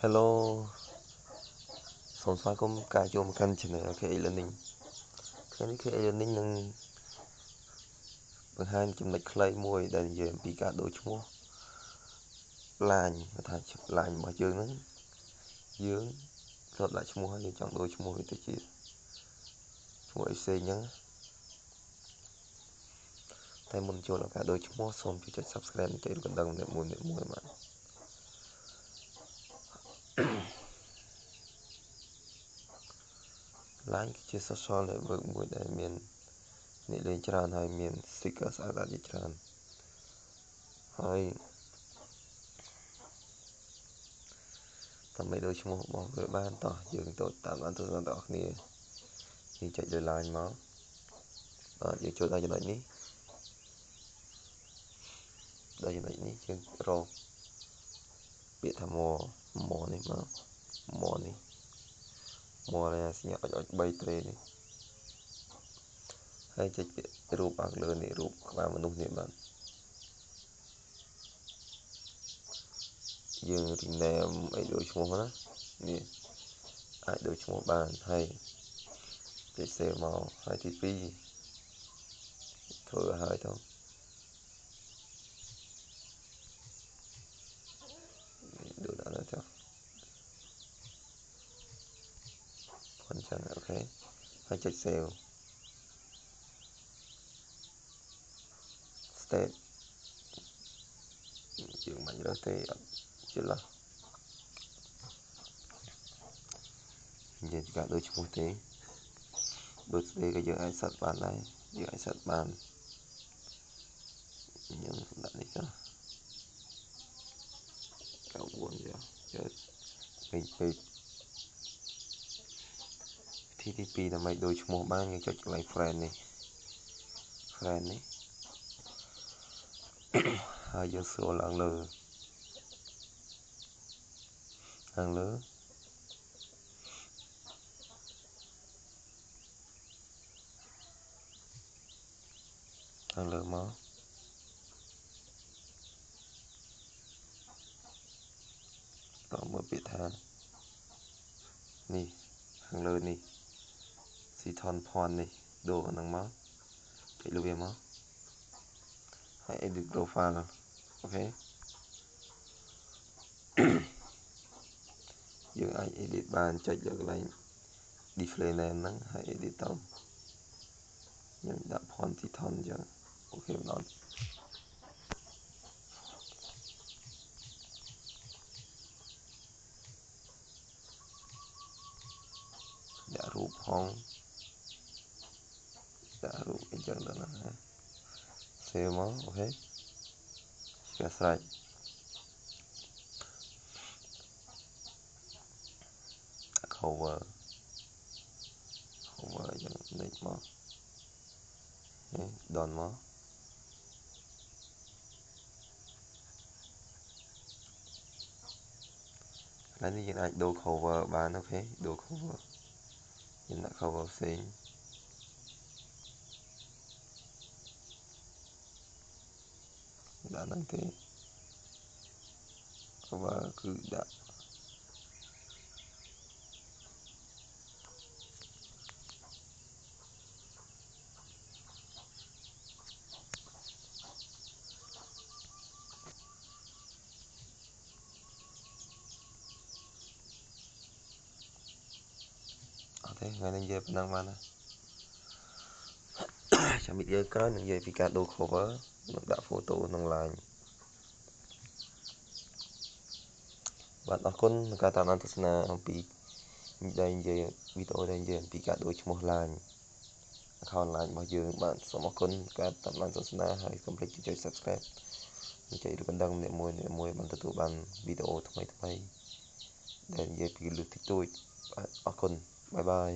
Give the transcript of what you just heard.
Hello,សូមស្វាគមន៍ការចូលមកកាន់ Channel KA Learning ថ្ងៃនេះ KA Learning នឹងបង្ហាញចំណុចខ្លីមួយដែលនិយាយអំពីការដូរឈ្មោះ line ថា line របស់យើងហ្នឹងយើងធ្លាប់ដាក់ឈ្មោះហើយយើងចង់ដូរឈ្មោះវាទៅជាឈ្មោះអីផ្សេងអញ្ចឹងតែមុនចូលដល់ការដូរឈ្មោះសូមជួយចុច Subscribe ចុចរូបកណ្ដឹងម្នាក់មួយបាទline គឺជា social network មួយដែលមានអ្នកលេងច្រើនហើយមាន sticker ស្អាតៗជាច្រើនហើយដើម្បីដូរឈ្មោះរបស់វាបានតោះយើងទៅតាមបានទស្សនៈរបស់គ្នាយើងចុចលើ line មកបាទយើងចូលដល់ចំណុចនេះដល់ចំណុចនេះយើងរកពាក្យថា more នេះមក more នេះ more នេះសញ្ញាអុច3ត្រេនេះហើយចុចពាក្យរូបខាងលើនេះរូបក្បាលមនុស្សនេះបាទយើង rename ឲ្យដូចឈ្មោះណានេះអាចដូចឈ្មោះបានហើយចុច save មកហើយទី2ធ្វើឲ្យទៅដូចដល់ទៅអញ្ចឹងអូខេហើយចុច save state យើងមិនរើសទេអត់ជិលនិយាយពីការដូចឈ្មោះទេដូចស្ដីក៏យើងអាចសិតបានដែរយើងអាចសិតបានខ្ញុំដាក់នេះចុះ9ចុះចូលពេកវិធីទី2ដើម្បីដូរឈ្មោះបានយើងចុចកន្លែង friend នេះហើយយើងស្រួលឡើងលើខាងលើមកតមើលពាក្យថានេះខាងលើនេះស៊ីថនផននេះដូរអាហ្នឹងមកចុចលើវាមកហើយ edit profile អូខេយើងអាច edit បានចុចលើកន្លែង display name ហ្នឹងហើយ edit ទៅខ្ញុំដាក់ផនស៊ីថនអញ្ចឹងអូខេបណ្ដោះដាក់រូបផងដាក់រូបអញ្ចឹងដល់ណាsave មកអូខេជាស្រេចcover អញ្ចឹងនេះមកដល់មកហើយនេះយើងអាចដូរ cover បានអូខេដូរ cover យើងដាក់ cover ផ្សេងដាក់ហ្នឹងទេ cover គឺដាក់អត់ទេថ្ងៃនេះនិយាយប៉ុណ្ណឹងបានណាចាំវីដេអូក្រោយនឹងនិយាយពីការដូរ cover និងដាក់ photo ក្នុង line បាទអរគុណក្នុងការតាមដានទស្សនាអំពីដែលនិយាយវីដេអូដែលនិយាយអំពីការដូរឈ្មោះ line account line របស់យើងបាទសូមអរគុណការតាមដានទស្សនាហើយកុំភ្លេចចុច Subscribe និងចុចរូបកណ្ដឹងម្នាក់មួយបានទទួលបានវីដេអូថ្មីដែលនិយាយពីលឺតិចតួចបាទអរគុណបាយបាយ